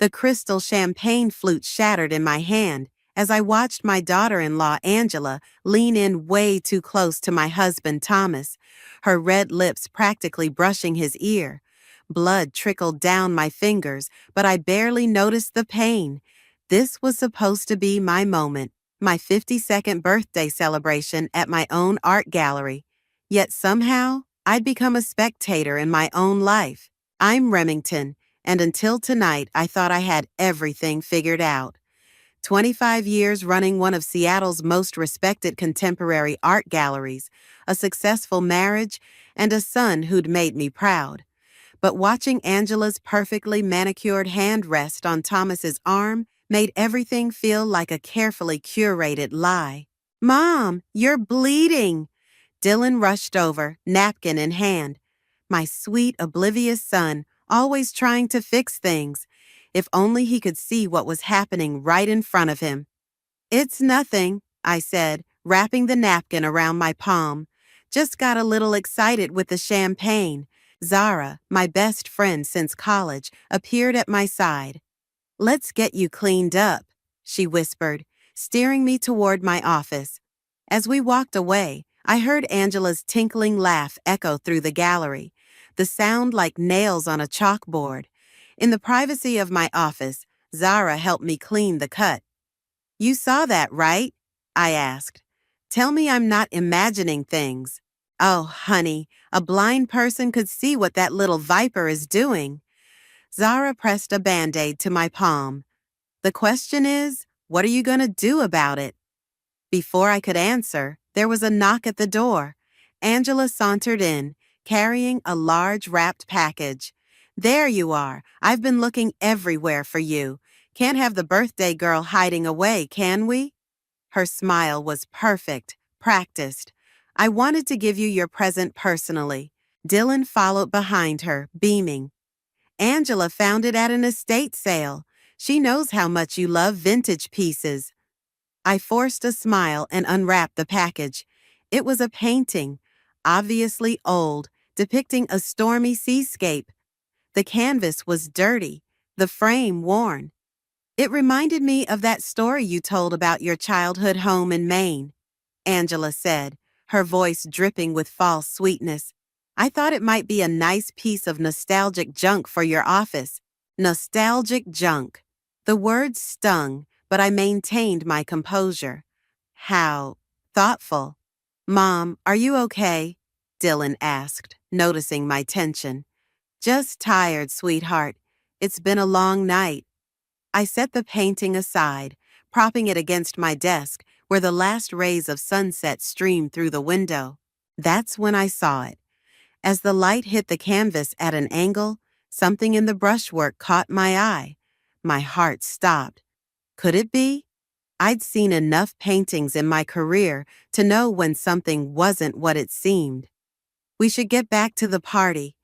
The crystal champagne flute shattered in my hand as I watched my daughter-in-law, Angela, lean in way too close to my husband, Thomas, her red lips practically brushing his ear. Blood trickled down my fingers, but I barely noticed the pain. This was supposed to be my moment, my 52nd birthday celebration at my own art gallery. Yet somehow, I'd become a spectator in my own life. I'm Remington, and until tonight, I thought I had everything figured out. 25 years running one of Seattle's most respected contemporary art galleries, a successful marriage, and a son who'd made me proud. But watching Angela's perfectly manicured hand rest on Thomas's arm made everything feel like a carefully curated lie. "Mom, you're bleeding!" Dylan rushed over, napkin in hand. My sweet, oblivious son, always trying to fix things. If only he could see what was happening right in front of him. "It's nothing," I said, wrapping the napkin around my palm. "Just got a little excited with the champagne." Zara, my best friend since college, appeared at my side. "Let's get you cleaned up," she whispered, steering me toward my office. As we walked away, I heard Angela's tinkling laugh echo through the gallery, the sound like nails on a chalkboard. In the privacy of my office, Zara helped me clean the cut. "You saw that, right?" I asked. "Tell me I'm not imagining things." "Oh, honey, a blind person could see what that little viper is doing." Zara pressed a Band-Aid to my palm. "The question is, what are you going to do about it?" Before I could answer, there was a knock at the door. Angela sauntered in, carrying a large wrapped package. "There you are. I've been looking everywhere for you. Can't have the birthday girl hiding away, can we?" Her smile was perfect, practiced. "I wanted to give you your present personally." Dylan followed behind her, beaming. "Angela found it at an estate sale. She knows how much you love vintage pieces." I forced a smile and unwrapped the package. It was a painting, obviously old, depicting a stormy seascape. The canvas was dirty, the frame worn. "It reminded me of that story you told about your childhood home in Maine," Angela said, her voice dripping with false sweetness. "I thought it might be a nice piece of nostalgic junk for your office." Nostalgic junk. The words stung, but I maintained my composure. "How thoughtful." "Mom, are you okay?" Dylan asked, noticing my tension. "Just tired, sweetheart. It's been a long night." I set the painting aside, propping it against my desk where the last rays of sunset streamed through the window. That's when I saw it. As the light hit the canvas at an angle, something in the brushwork caught my eye. My heart stopped. Could it be? I'd seen enough paintings in my career to know when something wasn't what it seemed. "We should get back to the party,"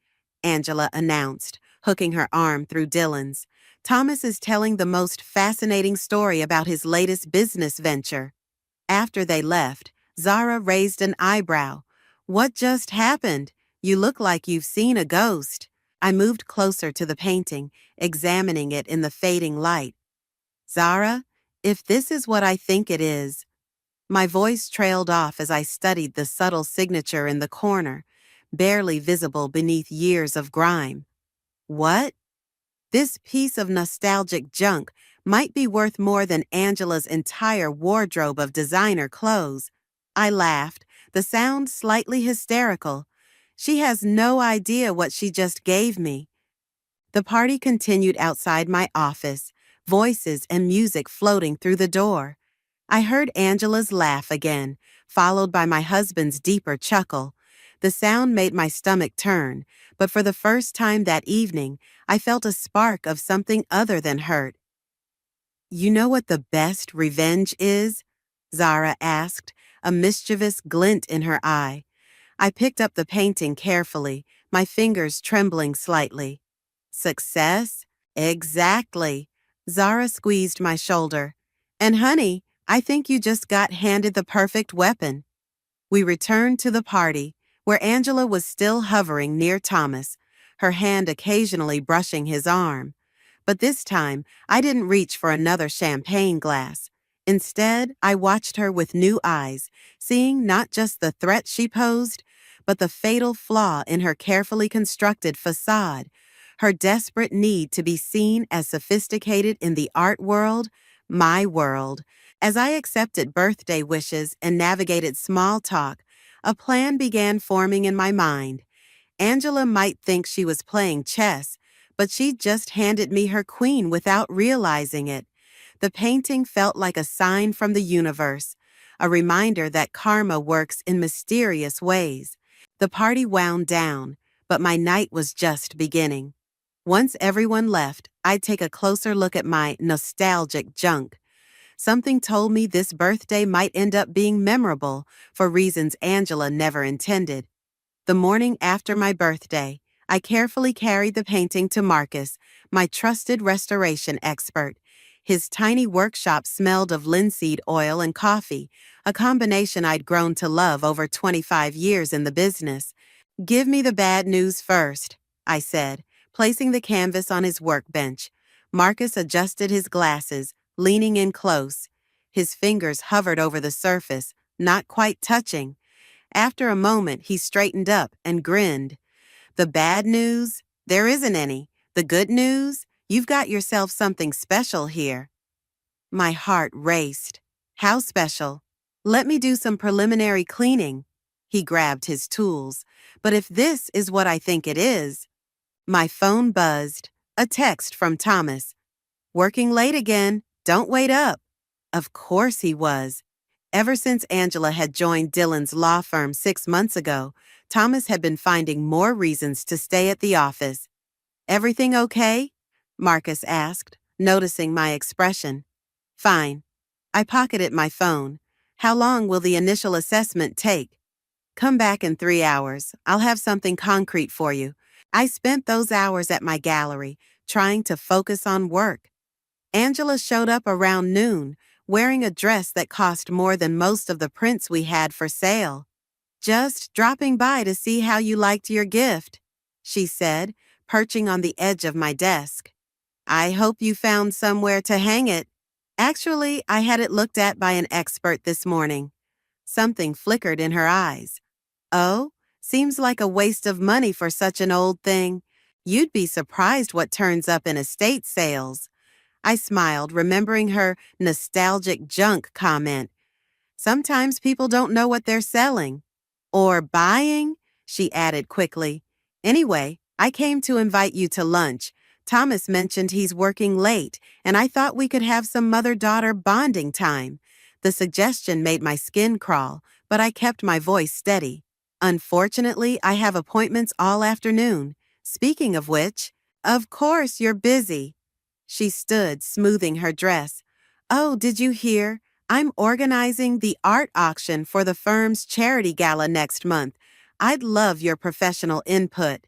Angela announced, hooking her arm through Dylan's. "Thomas is telling the most fascinating story about his latest business venture." After they left, Zara raised an eyebrow. "What just happened? You look like you've seen a ghost." I moved closer to the painting, examining it in the fading light. "Zara, if this is what I think it is..." My voice trailed off as I studied the subtle signature in the corner, barely visible beneath years of grime. "What?" This piece of nostalgic junk might be worth more than Angela's entire wardrobe of designer clothes. I laughed, the sound slightly hysterical. She has no idea what she just gave me. The party continued outside my office, voices and music floating through the door. I heard Angela's laugh again, followed by my husband's deeper chuckle. The sound made my stomach turn, but for the first time that evening, I felt a spark of something other than hurt. "You know what the best revenge is?" Zara asked, a mischievous glint in her eye. I picked up the painting carefully, my fingers trembling slightly. "Success? Exactly." Zara squeezed my shoulder. "And honey, I think you just got handed the perfect weapon." We returned to the party, where Angela was still hovering near Thomas, her hand occasionally brushing his arm. But this time, I didn't reach for another champagne glass. Instead, I watched her with new eyes, seeing not just the threat she posed, but the fatal flaw in her carefully constructed facade, her desperate need to be seen as sophisticated in the art world, my world. As I accepted birthday wishes and navigated small talk, a plan began forming in my mind. Angela might think she was playing chess, but she just handed me her queen without realizing it. The painting felt like a sign from the universe, a reminder that karma works in mysterious ways. The party wound down, but my night was just beginning. Once everyone left, I'd take a closer look at my nostalgic junk. Something told me this birthday might end up being memorable for reasons Angela never intended. The morning after my birthday, I carefully carried the painting to Marcus, my trusted restoration expert. His tiny workshop smelled of linseed oil and coffee, a combination I'd grown to love over 25 years in the business. "Give me the bad news first," I said, placing the canvas on his workbench. Marcus adjusted his glasses, leaning in close. His fingers hovered over the surface, not quite touching. After a moment, he straightened up and grinned. "The bad news? There isn't any. The good news? You've got yourself something special here." My heart raced. "How special?" "Let me do some preliminary cleaning." He grabbed his tools. "But if this is what I think it is..." My phone buzzed. A text from Thomas. "Working late again. Don't wait up." Of course he was. Ever since Angela had joined Dylan's law firm 6 months ago, Thomas had been finding more reasons to stay at the office. "Everything okay?" Marcus asked, noticing my expression. "Fine." I pocketed my phone. "How long will the initial assessment take?" "Come back in 3 hours. I'll have something concrete for you." I spent those hours at my gallery, trying to focus on work. Angela showed up around noon, wearing a dress that cost more than most of the prints we had for sale. "Just dropping by to see how you liked your gift," she said, perching on the edge of my desk. "I hope you found somewhere to hang it." "Actually, I had it looked at by an expert this morning." Something flickered in her eyes. "Oh, seems like a waste of money for such an old thing. You'd be surprised what turns up in estate sales." I smiled, remembering her nostalgic junk comment. "Sometimes people don't know what they're selling." "Or buying," she added quickly. "Anyway, I came to invite you to lunch. Thomas mentioned he's working late, and I thought we could have some mother-daughter bonding time." The suggestion made my skin crawl, but I kept my voice steady. "Unfortunately, I have appointments all afternoon. Speaking of which..." "Of course you're busy." She stood, smoothing her dress. "Oh, did you hear? I'm organizing the art auction for the firm's charity gala next month. I'd love your professional input."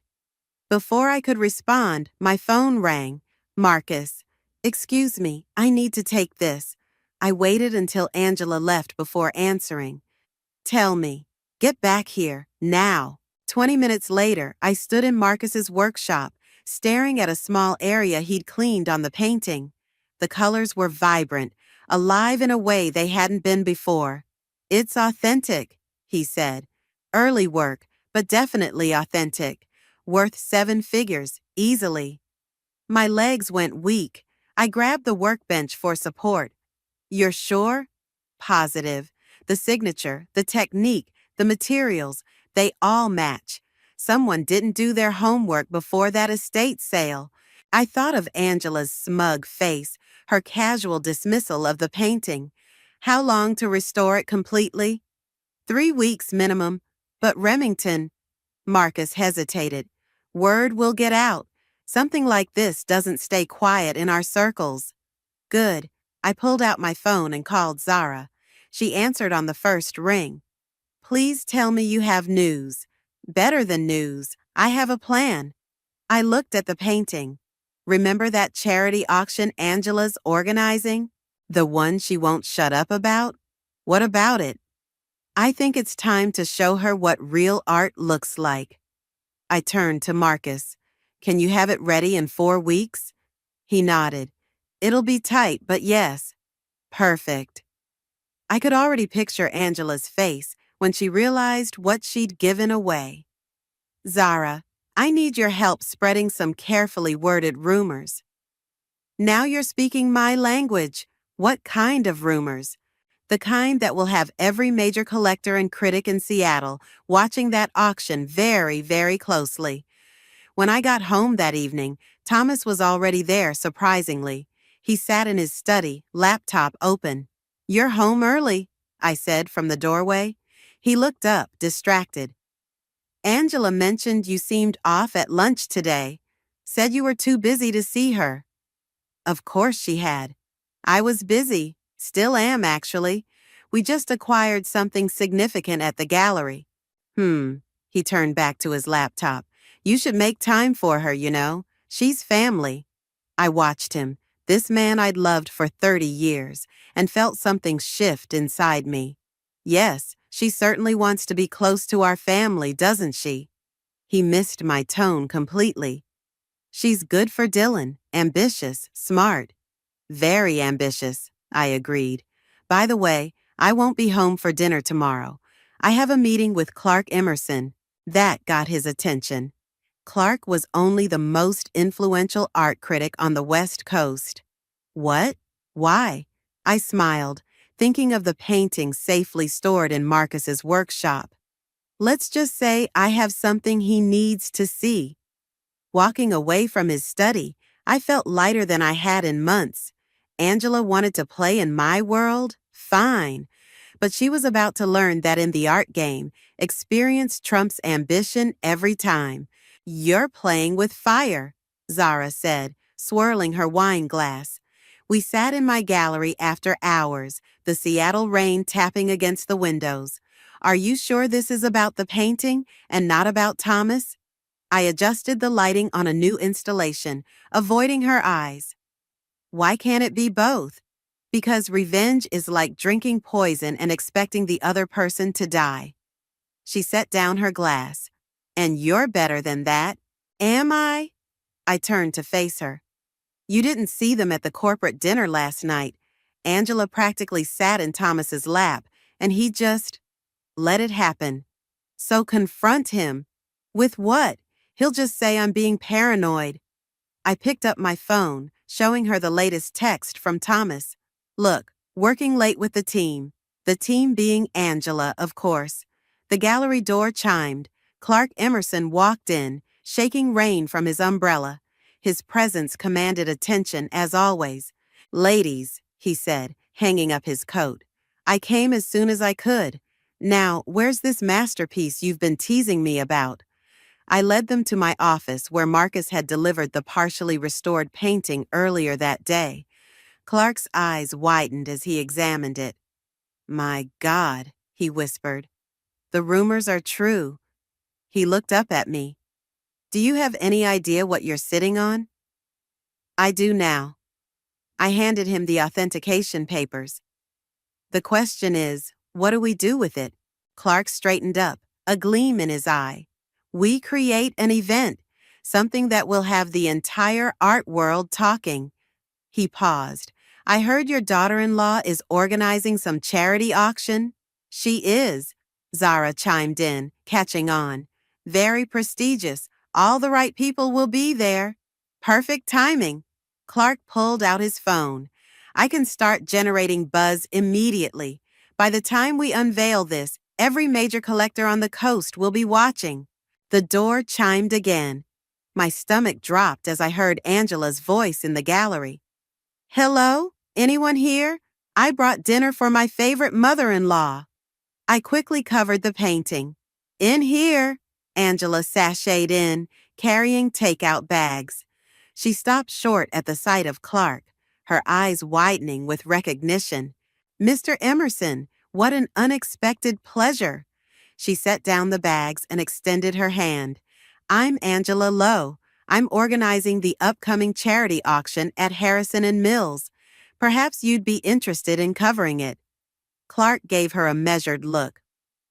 Before I could respond, my phone rang. "Marcus." "Excuse me, I need to take this." I waited until Angela left before answering. "Tell me. Get back here, now." 20 minutes later, I stood in Marcus's workshop, staring at a small area he'd cleaned on the painting. The colors were vibrant, alive in a way they hadn't been before. "It's authentic," he said. "Early work, but definitely authentic. Worth 7 figures, easily." My legs went weak. I grabbed the workbench for support. "You're sure?" "Positive. The signature, the technique, the materials, they all match. Someone didn't do their homework before that estate sale." I thought of Angela's smug face, her casual dismissal of the painting. "How long to restore it completely?" 3 weeks minimum. But Remington..." Marcus hesitated. "Word will get out. Something like this doesn't stay quiet in our circles." "Good." I pulled out my phone and called Zara. She answered on the first ring. "Please tell me you have news." "Better than news. I have a plan." I looked at the painting. "Remember that charity auction Angela's organizing? The one she won't shut up about?" "What about it?" "I think it's time to show her what real art looks like." I turned to Marcus. "Can you have it ready in 4 weeks?" He nodded. It'll be tight, but yes. Perfect. I could already picture Angela's face when she realized what she'd given away. Zara, I need your help spreading some carefully worded rumors. Now you're speaking my language. What kind of rumors? The kind that will have every major collector and critic in Seattle watching that auction very, very closely. When I got home that evening, Thomas was already there, surprisingly. He sat in his study, laptop open. You're home early, I said from the doorway. He looked up, distracted. Angela mentioned you seemed off at lunch today. Said you were too busy to see her. Of course she had. I was busy. Still am, actually. We just acquired something significant at the gallery. He turned back to his laptop. You should make time for her, you know. She's family. I watched him, this man I'd loved for 30 years, and felt something shift inside me. Yes, she certainly wants to be close to our family, doesn't she? He missed my tone completely. She's good for Dylan, ambitious, smart. Very ambitious, I agreed. By the way, I won't be home for dinner tomorrow. I have a meeting with Clark Emerson. That got his attention. Clark was only the most influential art critic on the West Coast. What? Why? I smiled, thinking of the paintings safely stored in Marcus's workshop. Let's just say I have something he needs to see. Walking away from his study, I felt lighter than I had in months. Angela wanted to play in my world? Fine. But she was about to learn that in the art game, experience trumps ambition every time. You're playing with fire, Zara said, swirling her wine glass. We sat in my gallery after hours, the Seattle rain tapping against the windows. Are you sure this is about the painting and not about Thomas? I adjusted the lighting on a new installation, avoiding her eyes. Why can't it be both? Because revenge is like drinking poison and expecting the other person to die. She set down her glass. And you're better than that. Am I? I turned to face her. You didn't see them at the corporate dinner last night. Angela practically sat in Thomas's lap, and he just let it happen. So confront him. With what? He'll just say I'm being paranoid. I picked up my phone, showing her the latest text from Thomas. Look, working late with the team. The team being Angela, of course. The gallery door chimed. Clark Emerson walked in, shaking rain from his umbrella. His presence commanded attention as always. Ladies, he said, hanging up his coat. I came as soon as I could. Now, where's this masterpiece you've been teasing me about? I led them to my office where Marcus had delivered the partially restored painting earlier that day. Clark's eyes widened as he examined it. My God, he whispered. The rumors are true. He looked up at me. Do you have any idea what you're sitting on? I do now. I handed him the authentication papers. The question is, what do we do with it? Clark straightened up, a gleam in his eye. We create an event, something that will have the entire art world talking. He paused. I heard your daughter-in-law is organizing some charity auction. She is, Zara chimed in, catching on. Very prestigious. All the right people will be there. Perfect timing. Clark pulled out his phone. I can start generating buzz immediately. By the time we unveil this, every major collector on the coast will be watching. The door chimed again. My stomach dropped as I heard Angela's voice in the gallery. Hello? Anyone here? I brought dinner for my favorite mother-in-law. I quickly covered the painting. In here, Angela sashayed in, carrying takeout bags. She stopped short at the sight of Clark, her eyes widening with recognition. Mr. Emerson, what an unexpected pleasure. She set down the bags and extended her hand. I'm Angela Lowe. I'm organizing the upcoming charity auction at Harrison and Mills. Perhaps you'd be interested in covering it. Clark gave her a measured look.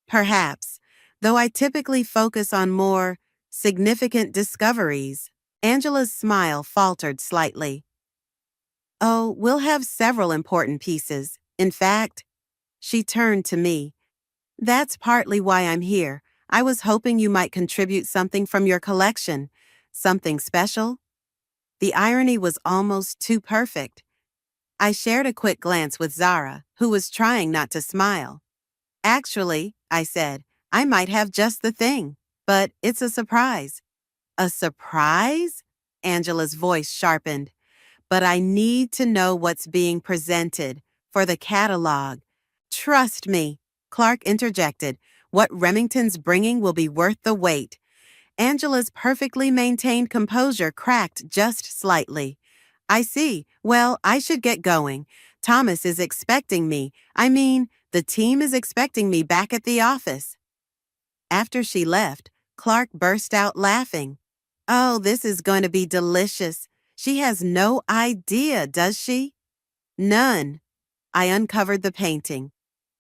Perhaps, though I typically focus on more significant discoveries. Angela's smile faltered slightly. Oh, we'll have several important pieces. In fact, she turned to me. That's partly why I'm here. I was hoping you might contribute something from your collection. Something special? The irony was almost too perfect. I shared a quick glance with Zara, who was trying not to smile. Actually, I said, I might have just the thing, but it's a surprise. A surprise? Angela's voice sharpened. But I need to know what's being presented for the catalog. Trust me, Clark interjected. What Remington's bringing will be worth the wait. Angela's perfectly maintained composure cracked just slightly. I see. Well, I should get going. Thomas is expecting me. I mean, the team is expecting me back at the office. After she left, Clark burst out laughing. Oh, this is going to be delicious. She has no idea, does she? None. I uncovered the painting.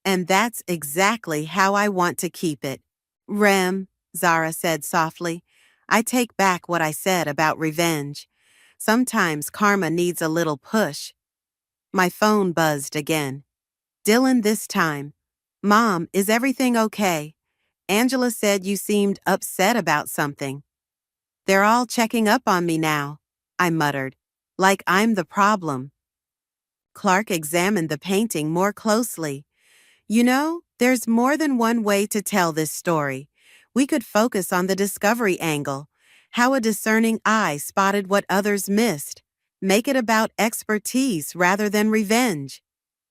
And that's exactly how I want to keep it. Rem, Zara said softly, I take back what I said about revenge. Sometimes karma needs a little push. My phone buzzed again. Dylan this time. Mom, is everything okay? Angela said you seemed upset about something. They're all checking up on me now, I muttered, like I'm the problem. Clark examined the painting more closely. You know, there's more than one way to tell this story. We could focus on the discovery angle, how a discerning eye spotted what others missed. Make it about expertise rather than revenge.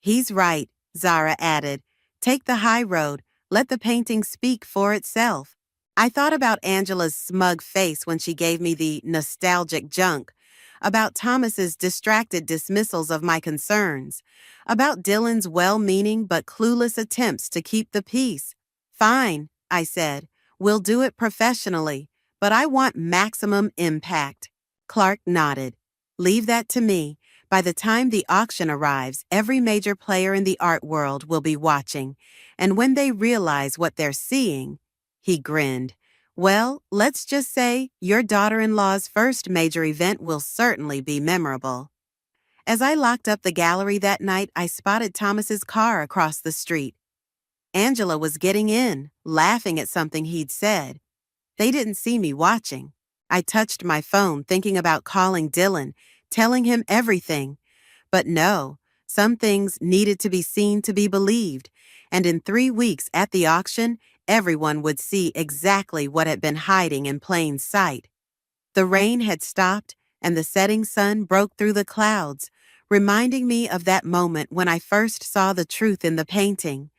He's right, Zara added. Take the high road. Let the painting speak for itself. I thought about Angela's smug face when she gave me the nostalgic junk, about Thomas's distracted dismissals of my concerns, about Dylan's well-meaning but clueless attempts to keep the peace. Fine, I said. We'll do it professionally, but I want maximum impact. Clark nodded. Leave that to me. By the time the auction arrives, every major player in the art world will be watching, and when they realize what they're seeing, he grinned. Well, let's just say your daughter-in-law's first major event will certainly be memorable. As I locked up the gallery that night, I spotted Thomas's car across the street. Angela was getting in, laughing at something he'd said. They didn't see me watching. I touched my phone, thinking about calling Dylan, telling him everything. But no, some things needed to be seen to be believed, and in 3 weeks at the auction, everyone would see exactly what had been hiding in plain sight. The rain had stopped, and the setting sun broke through the clouds, reminding me of that moment when I first saw the truth in the painting.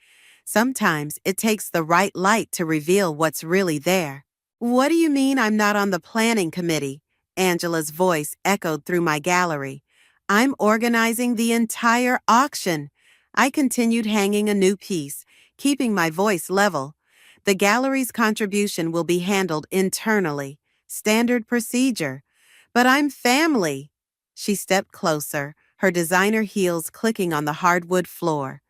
Sometimes it takes the right light to reveal what's really there. What do you mean I'm not on the planning committee? Angela's voice echoed through my gallery. I'm organizing the entire auction. I continued hanging a new piece, keeping my voice level. The gallery's contribution will be handled internally. Standard procedure. But I'm family. She stepped closer, her designer heels clicking on the hardwood floor.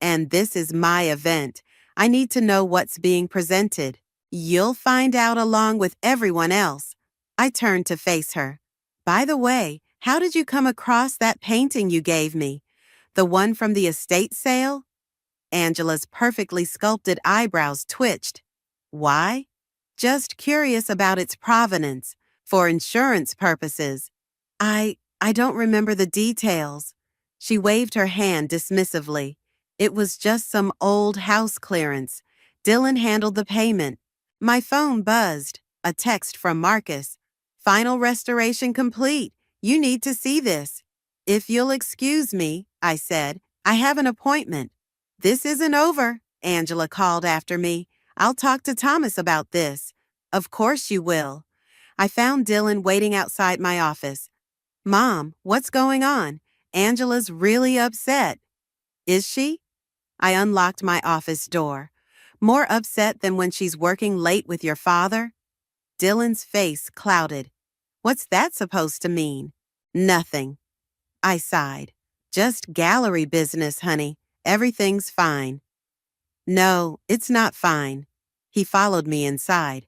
And this is my event. I need to know what's being presented. You'll find out along with everyone else. I turned to face her. By the way, how did you come across that painting you gave me? The one from the estate sale? Angela's perfectly sculpted eyebrows twitched. Why? Just curious about its provenance, for insurance purposes. I don't remember the details. She waved her hand dismissively. It was just some old house clearance. Dylan handled the payment. My phone buzzed. A text from Marcus. Final restoration complete. You need to see this. If you'll excuse me, I said, I have an appointment. This isn't over, Angela called after me. I'll talk to Thomas about this. Of course you will. I found Dylan waiting outside my office. Mom, what's going on? Angela's really upset. Is she? I unlocked my office door. More upset than when she's working late with your father? Dylan's face clouded. What's that supposed to mean? Nothing. I sighed. Just gallery business, honey. Everything's fine. No, it's not fine. He followed me inside.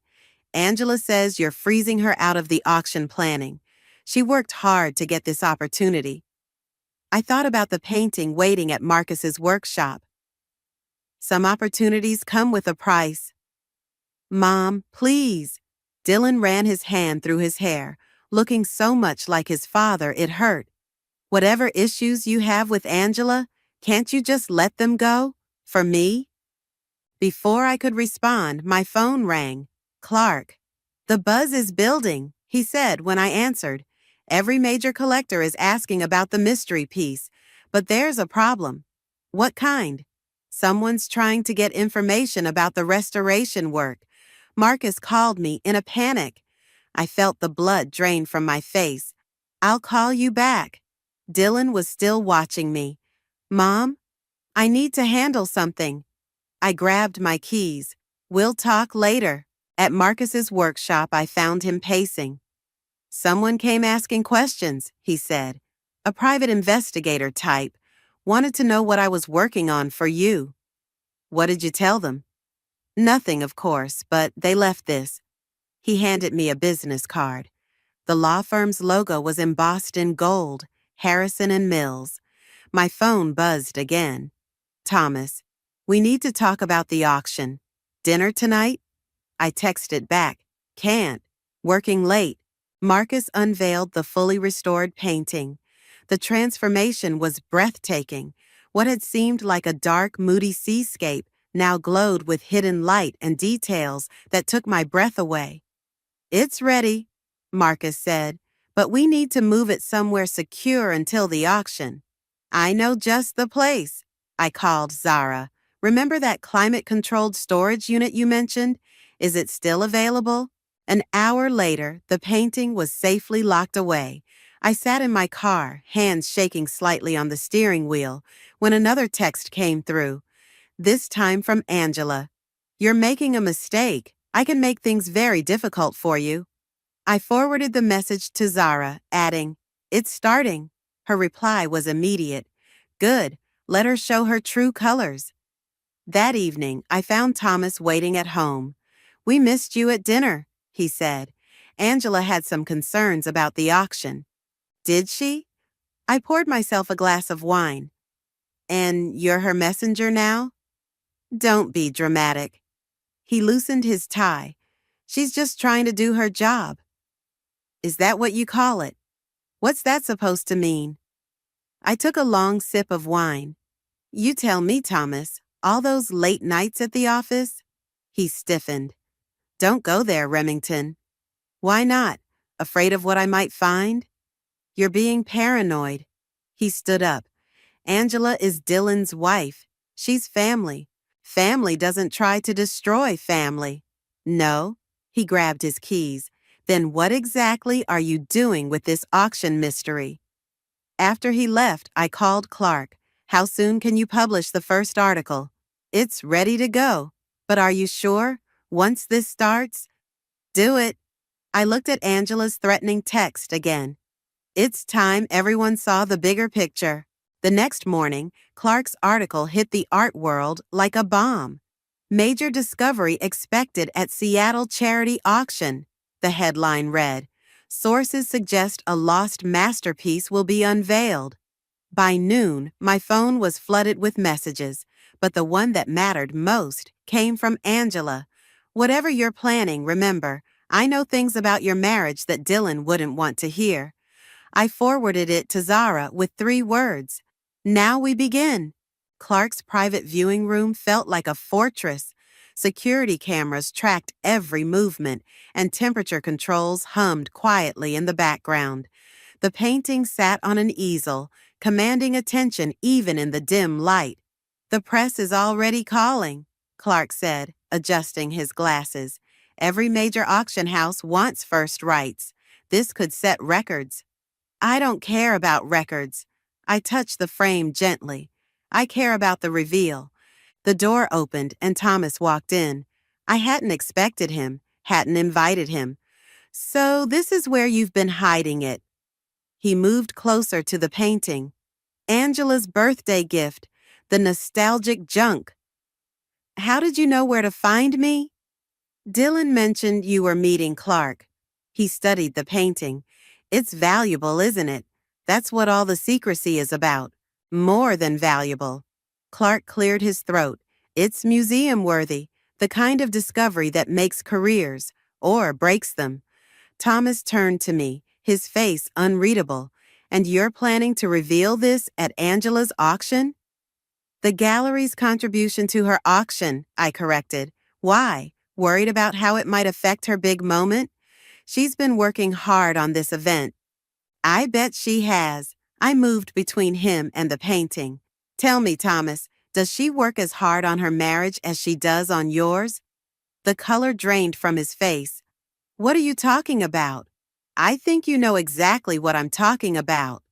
Angela says you're freezing her out of the auction planning. She worked hard to get this opportunity. I thought about the painting waiting at Marcus's workshop. Some opportunities come with a price. Mom, please. Dylan ran his hand through his hair, looking so much like his father it hurt. Whatever issues you have with Angela, can't you just let them go? For me? Before I could respond, my phone rang. Clark. The buzz is building, he said when I answered. Every major collector is asking about the mystery piece, but there's a problem. What kind? Someone's trying to get information about the restoration work. Marcus called me in a panic. I felt the blood drain from my face. I'll call you back. Dylan was still watching me. Mom, I need to handle something. I grabbed my keys. We'll talk later. At Marcus's workshop, I found him pacing. Someone came asking questions, he said. A private investigator type. Wanted to know what I was working on for you. What did you tell them? Nothing, of course, but they left this. He handed me a business card. The law firm's logo was embossed in gold, Harrison and Mills. My phone buzzed again. Thomas, we need to talk about the auction. Dinner tonight? I texted back. Can't. Working late. Marcus unveiled the fully restored painting. The transformation was breathtaking. What had seemed like a dark, moody seascape now glowed with hidden light and details that took my breath away. It's ready, Marcus said, but we need to move it somewhere secure until the auction. I know just the place. I called Zara. Remember that climate-controlled storage unit you mentioned? Is it still available? An hour later, the painting was safely locked away. I sat in my car, hands shaking slightly on the steering wheel, when another text came through. This time from Angela. You're making a mistake. I can make things very difficult for you. I forwarded the message to Zara, adding, It's starting. Her reply was immediate. Good. Let her show her true colors. That evening, I found Thomas waiting at home. We missed you at dinner, he said. Angela had some concerns about the auction. Did she? I poured myself a glass of wine. And you're her messenger now? Don't be dramatic. He loosened his tie. She's just trying to do her job. Is that what you call it? What's that supposed to mean? I took a long sip of wine. You tell me, Thomas, all those late nights at the office? He stiffened. Don't go there, Remington. Why not? Afraid of what I might find? You're being paranoid. He stood up. Angela is Dylan's wife. She's family. Family doesn't try to destroy family. No. He grabbed his keys. Then what exactly are you doing with this auction mystery? After he left, I called Clark. How soon can you publish the first article? It's ready to go. But are you sure? Once this starts? Do it. I looked at Angela's threatening text again. It's time everyone saw the bigger picture. The next morning, Clark's article hit the art world like a bomb. Major discovery expected at Seattle charity auction, the headline read. Sources suggest a lost masterpiece will be unveiled. By noon, my phone was flooded with messages, but the one that mattered most came from Angela. Whatever you're planning, remember, I know things about your marriage that Dylan wouldn't want to hear. I forwarded it to Zara with 3 words. Now we begin. Clark's private viewing room felt like a fortress. Security cameras tracked every movement, and temperature controls hummed quietly in the background. The painting sat on an easel, commanding attention even in the dim light. The press is already calling, Clark said, adjusting his glasses. Every major auction house wants first rights. This could set records. I don't care about records. I touched the frame gently. I care about the reveal. The door opened and Thomas walked in. I hadn't expected him, hadn't invited him. So this is where you've been hiding it. He moved closer to the painting. Angela's birthday gift, the nostalgic junk. How did you know where to find me? Dylan mentioned you were meeting Clark. He studied the painting. It's valuable, isn't it? That's what all the secrecy is about. More than valuable. Clark cleared his throat. It's museum-worthy, the kind of discovery that makes careers, or breaks them. Thomas turned to me, his face unreadable. And you're planning to reveal this at Angela's auction? The gallery's contribution to her auction, I corrected. Why? Worried about how it might affect her big moment? She's been working hard on this event. I bet she has. I moved between him and the painting. Tell me, Thomas, does she work as hard on her marriage as she does on yours? The color drained from his face. What are you talking about? I think you know exactly what I'm talking about.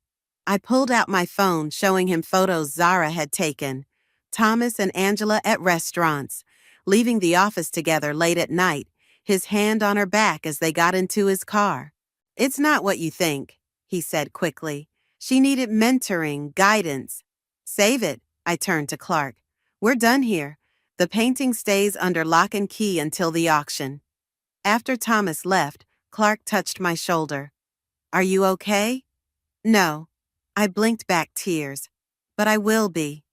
I pulled out my phone, showing him photos Zara had taken. Thomas and Angela at restaurants, leaving the office together late at night, his hand on her back as they got into his car. It's not what you think, he said quickly. She needed mentoring, guidance. Save it, I turned to Clark. We're done here. The painting stays under lock and key until the auction. After Thomas left, Clark touched my shoulder. Are you okay? No. I blinked back tears. But I will be.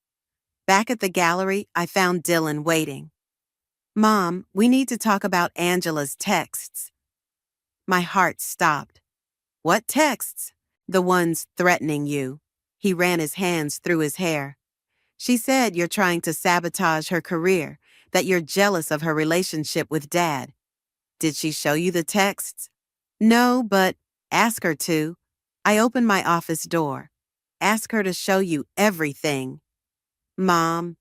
Back at the gallery, I found Dylan waiting. Mom, we need to talk about Angela's texts. My heart stopped. What texts? The ones threatening you. He ran his hands through his hair. She said you're trying to sabotage her career, that you're jealous of her relationship with Dad. Did she show you the texts? No, but ask her to. I opened my office door. Ask her to show you everything. Mom.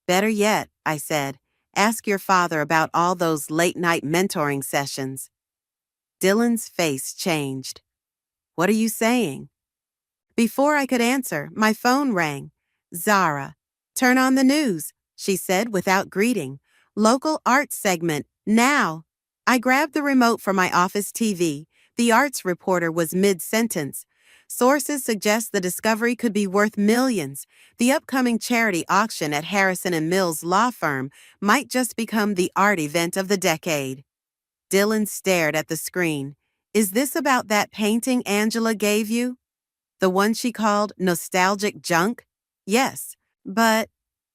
Better yet, I said, ask your father about all those late-night mentoring sessions. Dylan's face changed. What are you saying? Before I could answer, my phone rang. Zara. Turn on the news, she said without greeting. Local arts segment, now. I grabbed the remote from my office TV. The arts reporter was mid-sentence. Sources suggest the discovery could be worth millions. The upcoming charity auction at Harrison & Mills law firm might just become the art event of the decade. Dylan stared at the screen. Is this about that painting Angela gave you? The one she called nostalgic junk? Yes, but...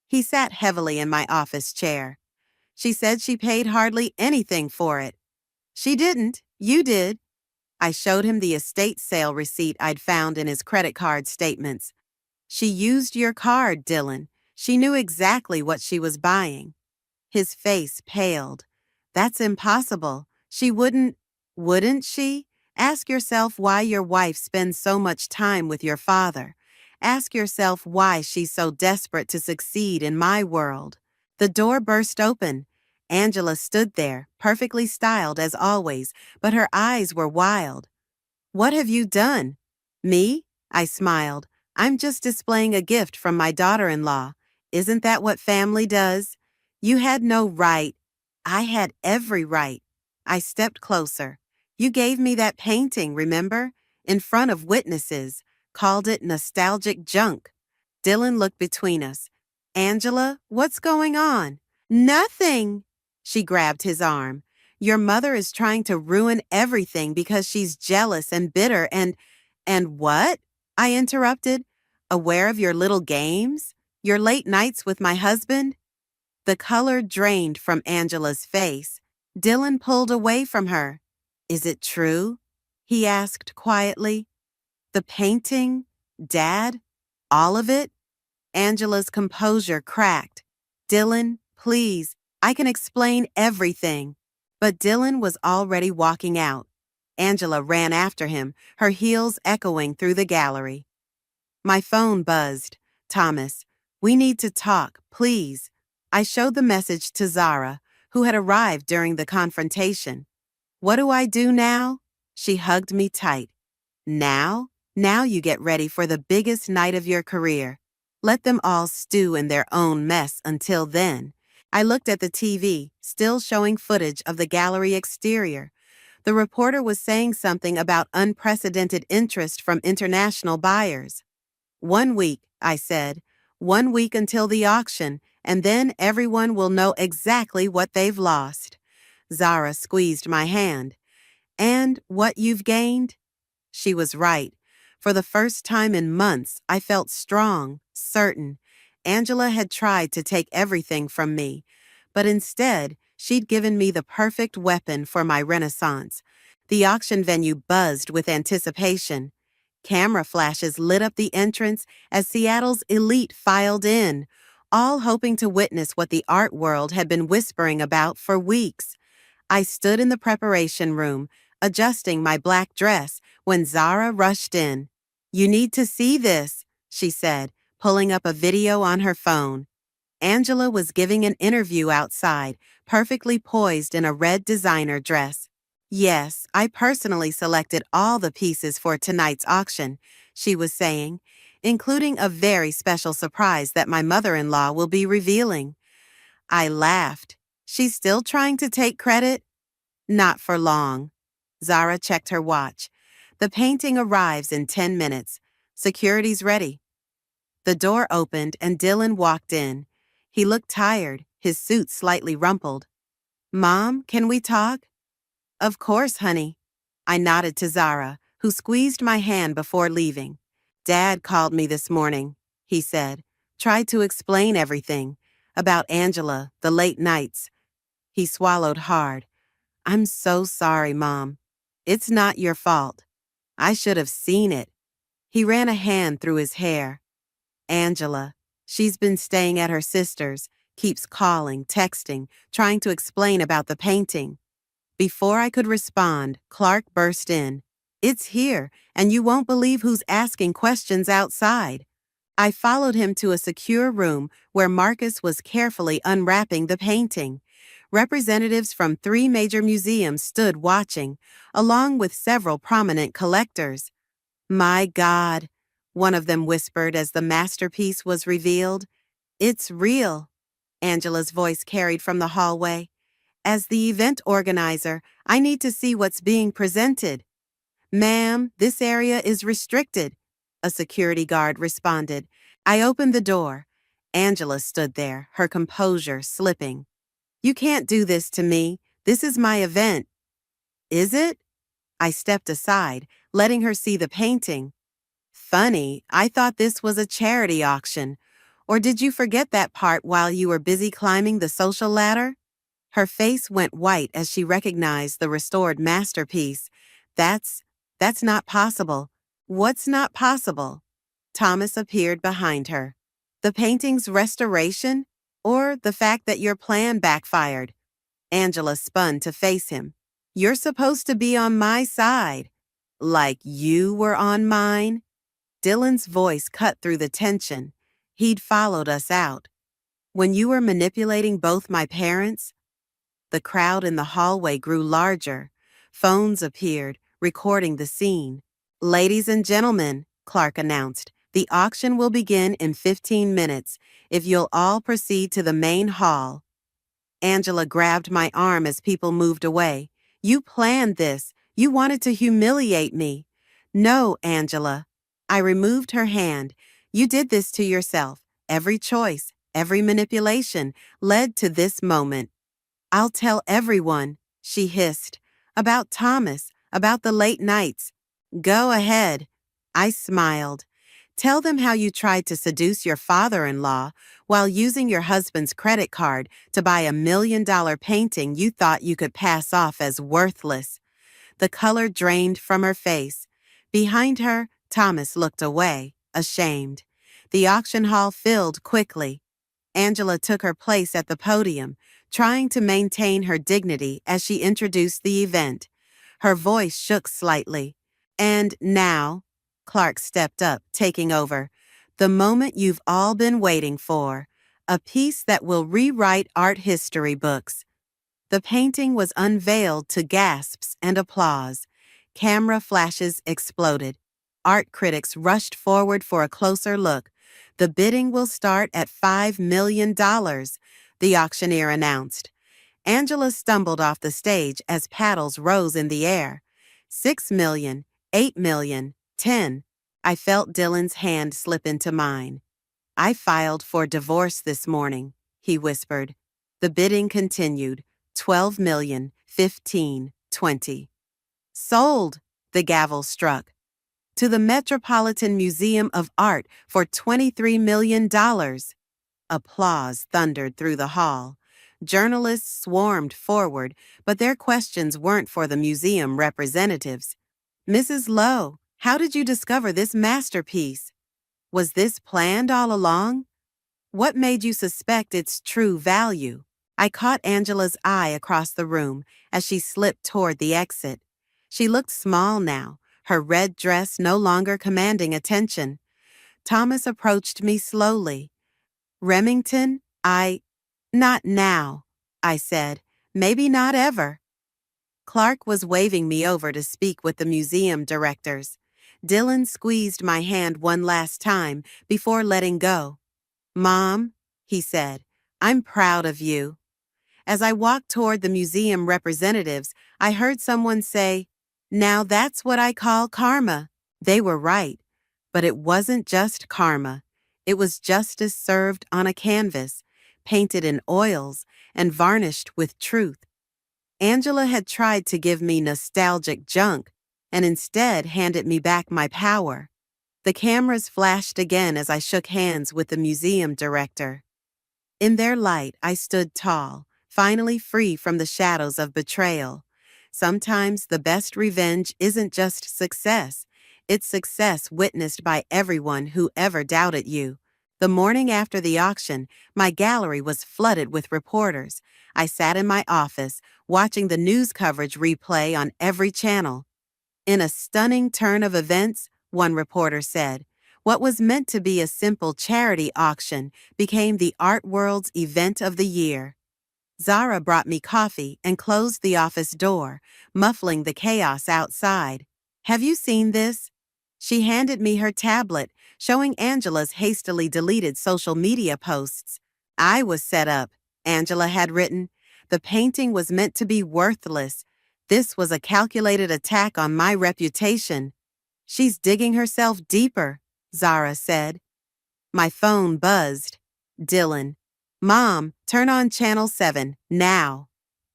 He sat heavily in my office chair. She said she paid hardly anything for it. She didn't. You did. I showed him the estate sale receipt I'd found in his credit card statements. She used your card, Dylan. She knew exactly what she was buying. His face paled. That's impossible. She wouldn't she? Ask yourself why your wife spends so much time with your father. Ask yourself why she's so desperate to succeed in my world. The door burst open. Angela stood there, perfectly styled as always, but her eyes were wild. What have you done? Me? I smiled. I'm just displaying a gift from my daughter-in-law. Isn't that what family does? You had no right. I had every right. I stepped closer. You gave me that painting, remember? In front of witnesses. Called it nostalgic junk. Dylan looked between us. Angela, what's going on? Nothing. She grabbed his arm. Your mother is trying to ruin everything because she's jealous and bitter and what? I interrupted. Aware of your little games? Your late nights with my husband? The color drained from Angela's face. Dylan pulled away from her. Is it true? He asked quietly. The painting? Dad? All of it? Angela's composure cracked. Dylan, please, I can explain everything. But Dylan was already walking out. Angela ran after him, her heels echoing through the gallery. My phone buzzed. Thomas, we need to talk, please. I showed the message to Zara, who had arrived during the confrontation. What do I do now? She hugged me tight. Now? Now you get ready for the biggest night of your career. Let them all stew in their own mess until then. I looked at the TV, still showing footage of the gallery exterior. The reporter was saying something about unprecedented interest from international buyers. 1 week, I said. 1 week until the auction, and then everyone will know exactly what they've lost. Zara squeezed my hand. And what you've gained? She was right. For the first time in months, I felt strong, certain. Angela had tried to take everything from me, but instead, she'd given me the perfect weapon for my renaissance. The auction venue buzzed with anticipation. Camera flashes lit up the entrance as Seattle's elite filed in, all hoping to witness what the art world had been whispering about for weeks. I stood in the preparation room, adjusting my black dress, when Zara rushed in. "You need to see this," she said, pulling up a video on her phone. Angela was giving an interview outside, perfectly poised in a red designer dress. "Yes, I personally selected all the pieces for tonight's auction," she was saying, "including a very special surprise that my mother-in-law will be revealing." I laughed. "She's still trying to take credit?" "Not for long." Zara checked her watch. "The painting arrives in 10 minutes. Security's ready." The door opened and Dylan walked in. He looked tired, his suit slightly rumpled. "Mom, can we talk?" "Of course, honey." I nodded to Zara, who squeezed my hand before leaving. "Dad called me this morning," he said. "Tried to explain everything. About Angela, the late nights." He swallowed hard. "I'm so sorry, Mom. It's not your fault. I should have seen it." He ran a hand through his hair. "Angela, she's been staying at her sister's, keeps calling, texting, trying to explain about the painting." Before I could respond, Clark burst in. "It's here, and you won't believe who's asking questions outside." I followed him to a secure room where Marcus was carefully unwrapping the painting. Representatives from 3 major museums stood watching, along with several prominent collectors. "My God," one of them whispered as the masterpiece was revealed. "It's real," Angela's voice carried from the hallway. "As the event organizer, I need to see what's being presented." "Ma'am, this area is restricted," a security guard responded. I opened the door. Angela stood there, her composure slipping. "You can't do this to me. This is my event." "Is it?" I stepped aside, letting her see the painting. "Funny, I thought this was a charity auction. Or did you forget that part while you were busy climbing the social ladder?" Her face went white as she recognized the restored masterpiece. That's not possible." "What's not possible?" Thomas appeared behind her. "The painting's restoration? Or the fact that your plan backfired?" Angela spun to face him. "You're supposed to be on my side." "Like you were on mine?" Dylan's voice cut through the tension. He'd followed us out. "When you were manipulating both my parents?" The crowd in the hallway grew larger. Phones appeared, recording the scene. "Ladies and gentlemen," Clark announced, "the auction will begin in 15 minutes. If you'll all proceed to the main hall." Angela grabbed my arm as people moved away. "You planned this. You wanted to humiliate me." "No, Angela." I removed her hand. "You did this to yourself. Every choice, every manipulation led to this moment." "I'll tell everyone," she hissed. "About Thomas, about the late nights." "Go ahead." I smiled. "Tell them how you tried to seduce your father-in-law while using your husband's credit card to buy $1 million painting you thought you could pass off as worthless." The color drained from her face. Behind her, Thomas looked away, ashamed. The auction hall filled quickly. Angela took her place at the podium, trying to maintain her dignity as she introduced the event. Her voice shook slightly. "And now," Clark stepped up, taking over, "the moment you've all been waiting for. A piece that will rewrite art history books." The painting was unveiled to gasps and applause. Camera flashes exploded. Art critics rushed forward for a closer look. "The bidding will start at $5 million, the auctioneer announced. Angela stumbled off the stage as paddles rose in the air. 6 million, 8 million, 10. I felt Dylan's hand slip into mine. "I filed for divorce this morning," he whispered. The bidding continued. 12 million, 15, 20. "Sold," the gavel struck. to the Metropolitan Museum of Art for $23 million. Applause thundered through the hall. Journalists swarmed forward, but their questions weren't for the museum representatives. Mrs. Lowe, how did you discover this masterpiece? Was this planned all along? What made you suspect its true value? I caught Angela's eye across the room as she slipped toward the exit. She looked small now, her red dress no longer commanding attention. Thomas approached me slowly. Remington, Not now, I said. Maybe not ever. Clark was waving me over to speak with the museum directors. Dylan squeezed my hand one last time before letting go. Mom, he said, I'm proud of you. As I walked toward the museum representatives, I heard someone say, Now that's what I call karma. They were right, but it wasn't just karma. It was justice served on a canvas, painted in oils and varnished with truth. Angela had tried to give me nostalgic junk and instead handed me back my power. The cameras flashed again as I shook hands with the museum director. In their light, I stood tall, finally free from the shadows of betrayal. Sometimes the best revenge isn't just success. It's success witnessed by everyone who ever doubted you. The morning after the auction, my gallery was flooded with reporters. I sat in my office, watching the news coverage replay on every channel. In a stunning turn of events, one reporter said, what was meant to be a simple charity auction became the art world's event of the year. Zara brought me coffee and closed the office door, muffling the chaos outside. Have you seen this? She handed me her tablet, showing Angela's hastily deleted social media posts. I was set up, Angela had written. The painting was meant to be worthless. This was a calculated attack on my reputation. She's digging herself deeper, Zara said. My phone buzzed. Dylan. Mom, turn on Channel 7, now.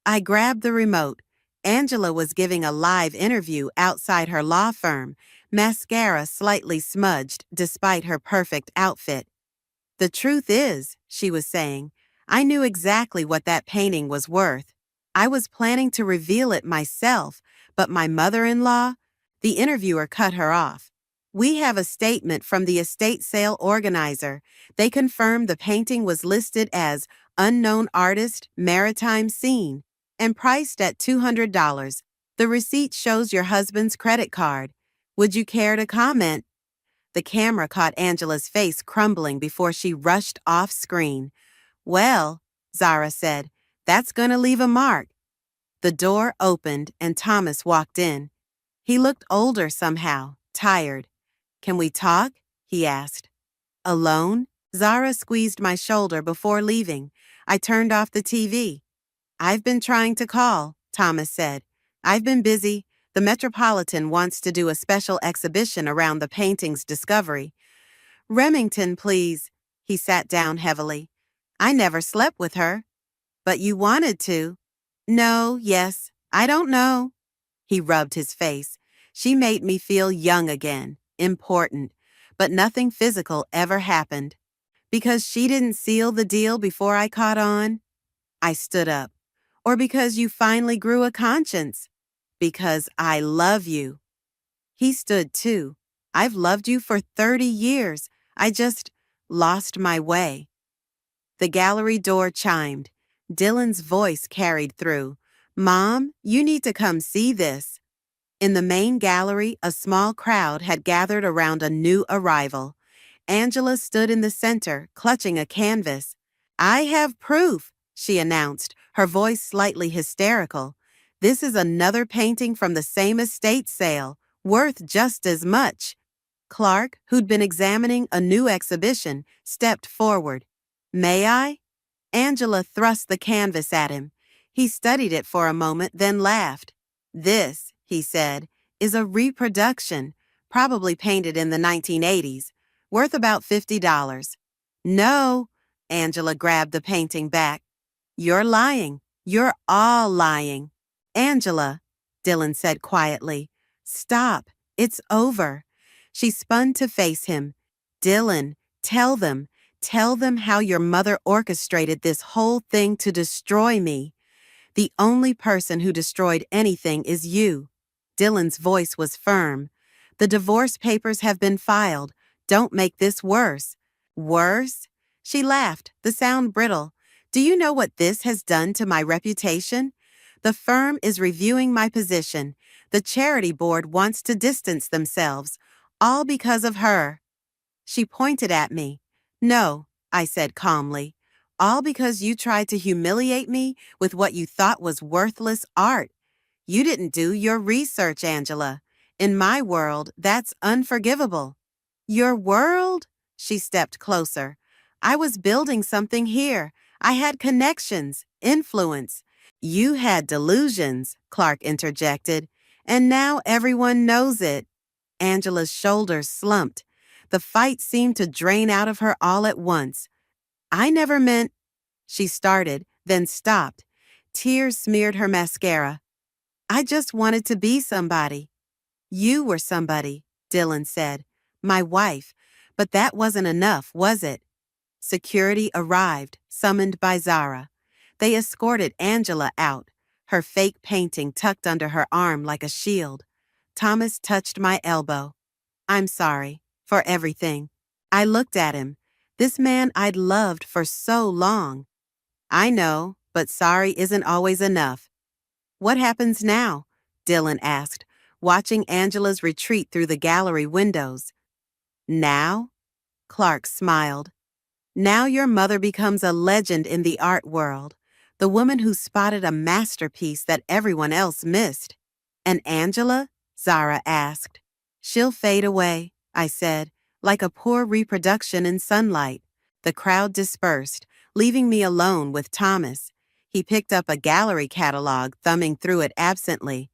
I grabbed the remote. Angela was giving a live interview outside her law firm, mascara slightly smudged despite her perfect outfit. The truth is, she was saying, I knew exactly what that painting was worth. I was planning to reveal it myself, but my mother-in-law, the interviewer cut her off. We have a statement from the estate sale organizer. They confirmed the painting was listed as unknown artist, maritime scene, and priced at $200. The receipt shows your husband's credit card. Would you care to comment? The camera caught Angela's face crumbling before she rushed off screen. Well, Zara said, that's gonna leave a mark. The door opened and Thomas walked in. He looked older somehow, tired. Can we talk? He asked. Alone? Zara squeezed my shoulder before leaving. I turned off the TV. I've been trying to call, Thomas said. I've been busy. The Metropolitan wants to do a special exhibition around the painting's discovery. Remington, please. He sat down heavily. I never slept with her. But you wanted to. No, yes, I don't know. He rubbed his face. She made me feel young again, important, but nothing physical ever happened. Because she didn't seal the deal before I caught on? I stood up. Or because you finally grew a conscience? Because I love you. He stood too. I've loved you for 30 years. I just lost my way. The gallery door chimed. Dylan's voice carried through. Mom, you need to come see this. In the main gallery, a small crowd had gathered around a new arrival. Angela stood in the center, clutching a canvas. I have proof, she announced, her voice slightly hysterical. This is another painting from the same estate sale, worth just as much. Clark, who'd been examining a new exhibition, stepped forward. May I? Angela thrust the canvas at him. He studied it for a moment, then laughed. This, he said, is a reproduction, probably painted in the 1980s, worth about $50. No, Angela grabbed the painting back. You're lying. You're all lying. Angela, Dylan said quietly, stop. It's over. She spun to face him. Dylan, tell them. Tell them how your mother orchestrated this whole thing to destroy me. The only person who destroyed anything is you. Dylan's voice was firm. The divorce papers have been filed. Don't make this worse. Worse? She laughed, the sound brittle. Do you know what this has done to my reputation? The firm is reviewing my position. The charity board wants to distance themselves, all because of her. She pointed at me. No, I said calmly. All because you tried to humiliate me with what you thought was worthless art. You didn't do your research, Angela. In my world, that's unforgivable. Your world? She stepped closer. I was building something here. I had connections, influence. You had delusions, Clark interjected, and now everyone knows it. Angela's shoulders slumped. The fight seemed to drain out of her all at once. I never meant... She started, then stopped. Tears smeared her mascara. I just wanted to be somebody. You were somebody, Dylan said. My wife. But that wasn't enough, was it? Security arrived, summoned by Zara. They escorted Angela out, her fake painting tucked under her arm like a shield. Thomas touched my elbow. I'm sorry. For everything. I looked at him. This man I'd loved for so long. I know, but sorry isn't always enough. What happens now? Dylan asked, watching Angela's retreat through the gallery windows. Now? Clark smiled. Now your mother becomes a legend in the art world, the woman who spotted a masterpiece that everyone else missed. And Angela? Zara asked. She'll fade away, I said, like a poor reproduction in sunlight. The crowd dispersed, leaving me alone with Thomas. He picked up a gallery catalog, thumbing through it absently.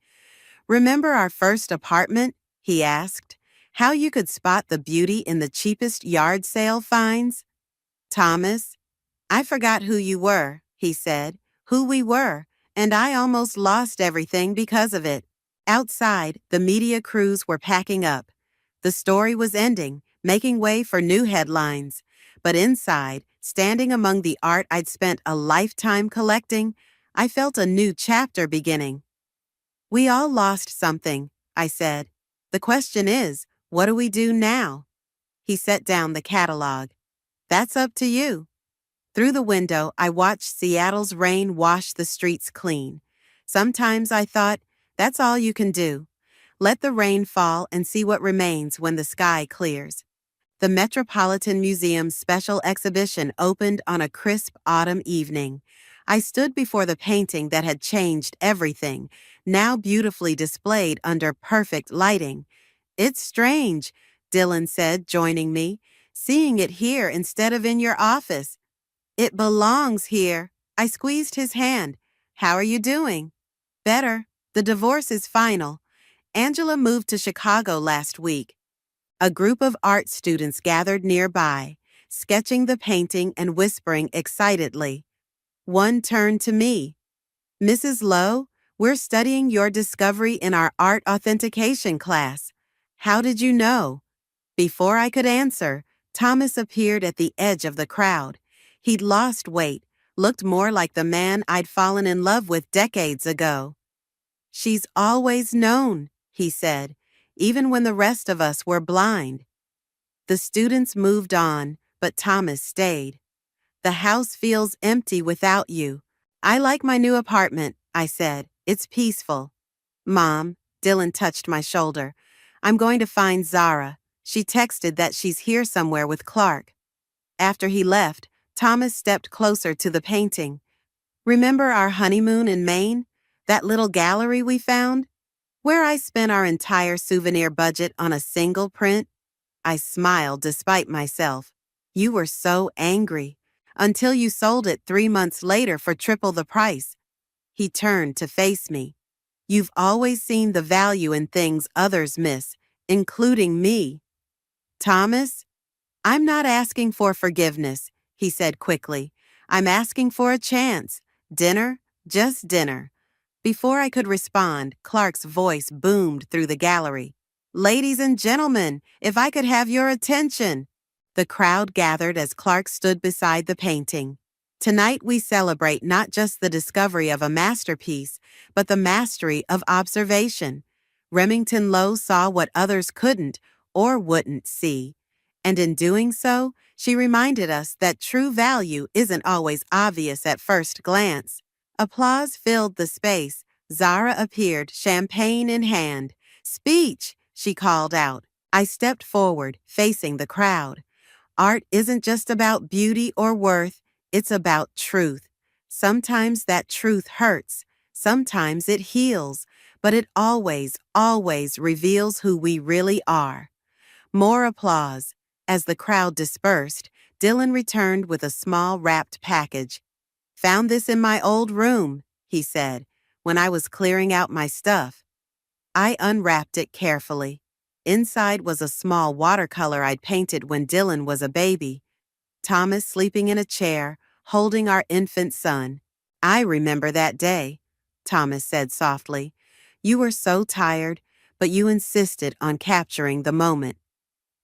Remember our first apartment? He asked. How you could spot the beauty in the cheapest yard sale finds? Thomas, I forgot who you were, he said, who we were, and I almost lost everything because of it. Outside, the media crews were packing up. The story was ending, making way for new headlines. But inside, standing among the art I'd spent a lifetime collecting, I felt a new chapter beginning. We all lost something, I said. The question is, what do we do now? He set down the catalog. That's up to you. Through the window, I watched Seattle's rain wash the streets clean. Sometimes I thought, that's all you can do. Let the rain fall and see what remains when the sky clears. The Metropolitan Museum's special exhibition opened on a crisp autumn evening. I stood before the painting that had changed everything, now beautifully displayed under perfect lighting. It's strange, Dylan said, joining me, seeing it here instead of in your office. It belongs here. I squeezed his hand. How are you doing? Better. The divorce is final. Angela moved to Chicago last week. A group of art students gathered nearby, sketching the painting and whispering excitedly. One turned to me. Mrs. Lowe, we're studying your discovery in our art authentication class. How did you know? Before I could answer, Thomas appeared at the edge of the crowd. He'd lost weight, looked more like the man I'd fallen in love with decades ago. She's always known, he said, even when the rest of us were blind. The students moved on, but Thomas stayed. The house feels empty without you. I like my new apartment, I said. It's peaceful. Mom, Dylan touched my shoulder. I'm going to find Zara. She texted that she's here somewhere with Clark. After he left, Thomas stepped closer to the painting. Remember our honeymoon in Maine? That little gallery we found? Where I spent our entire souvenir budget on a single print? I smiled despite myself. You were so angry. Until you sold it 3 months later for triple the price. He turned to face me. You've always seen the value in things others miss, including me. Thomas, I'm not asking for forgiveness, he said quickly. I'm asking for a chance. Dinner, just dinner. Before I could respond, Clark's voice boomed through the gallery. Ladies and gentlemen, if I could have your attention. The crowd gathered as Clark stood beside the painting. Tonight we celebrate not just the discovery of a masterpiece, but the mastery of observation. Remington Lowe saw what others couldn't or wouldn't see. And in doing so, she reminded us that true value isn't always obvious at first glance. Applause filled the space. Zara appeared, champagne in hand. Speech, she called out. I stepped forward, facing the crowd. Art isn't just about beauty or worth, it's about truth. Sometimes that truth hurts, sometimes it heals, but it always, always reveals who we really are. More applause. As the crowd dispersed, Dylan returned with a small wrapped package. Found this in my old room, he said, when I was clearing out my stuff. I unwrapped it carefully. Inside was a small watercolor I'd painted when Dylan was a baby. Thomas sleeping in a chair, holding our infant son. I remember that day, Thomas said softly. You were so tired, but you insisted on capturing the moment.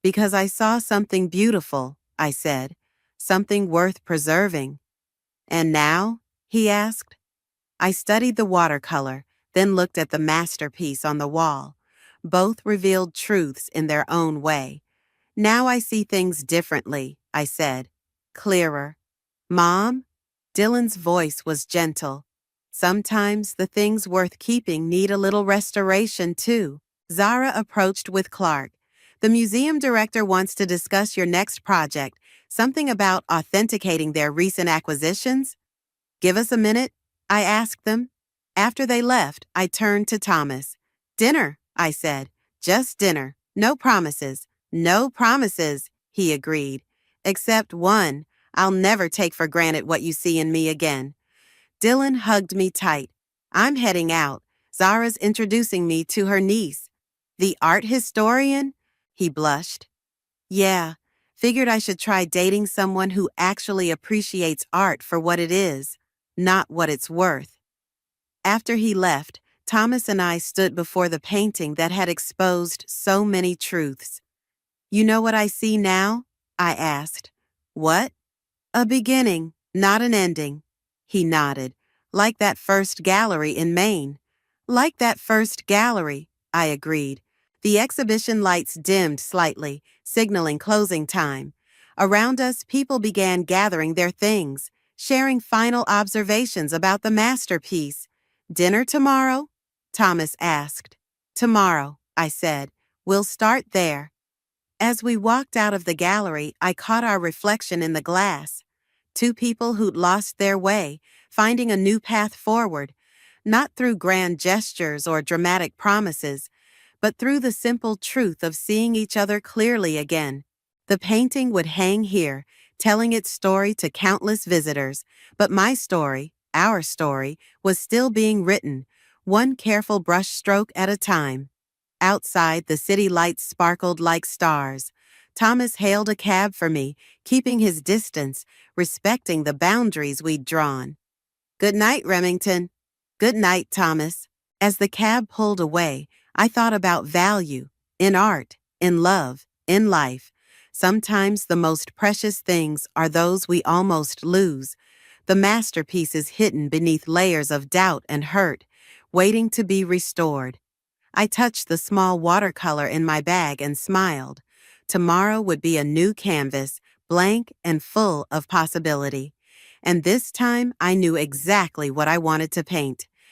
Because I saw something beautiful, I said, something worth preserving. And now? He asked. I studied the watercolor, then looked at the masterpiece on the wall. Both revealed truths in their own way. Now I see things differently, I said. Clearer. Mom? Dylan's voice was gentle. Sometimes the things worth keeping need a little restoration, too. Zara approached with Clark. The museum director wants to discuss your next project, something about authenticating their recent acquisitions. Give us a minute, I asked them. After they left, I turned to Thomas. Dinner, I said. Just dinner. No promises. No promises, he agreed. Except one. I'll never take for granted what you see in me again. Dylan hugged me tight. I'm heading out. Zara's introducing me to her niece. The art historian? He blushed. Yeah, figured I should try dating someone who actually appreciates art for what it is, not what it's worth. After he left, Thomas and I stood before the painting that had exposed so many truths. You know what I see now? I asked. What? A beginning, not an ending. He nodded. Like that first gallery in Maine. Like that first gallery, I agreed. The exhibition lights dimmed slightly, signaling closing time. Around us, people began gathering their things, sharing final observations about the masterpiece. Dinner tomorrow? Thomas asked. Tomorrow, I said. We'll start there. As we walked out of the gallery, I caught our reflection in the glass. Two people who'd lost their way, finding a new path forward, not through grand gestures or dramatic promises, but through the simple truth of seeing each other clearly again. The painting would hang here, telling its story to countless visitors, but my story, our story, was still being written, one careful brushstroke at a time. Outside, the city lights sparkled like stars. Thomas hailed a cab for me, keeping his distance, respecting the boundaries we'd drawn. Good night, Remington. Good night, Thomas. As the cab pulled away, I thought about value, in art, in love, in life. Sometimes the most precious things are those we almost lose, the masterpieces hidden beneath layers of doubt and hurt, waiting to be restored. I touched the small watercolor in my bag and smiled. Tomorrow would be a new canvas, blank and full of possibility. And this time I knew exactly what I wanted to paint.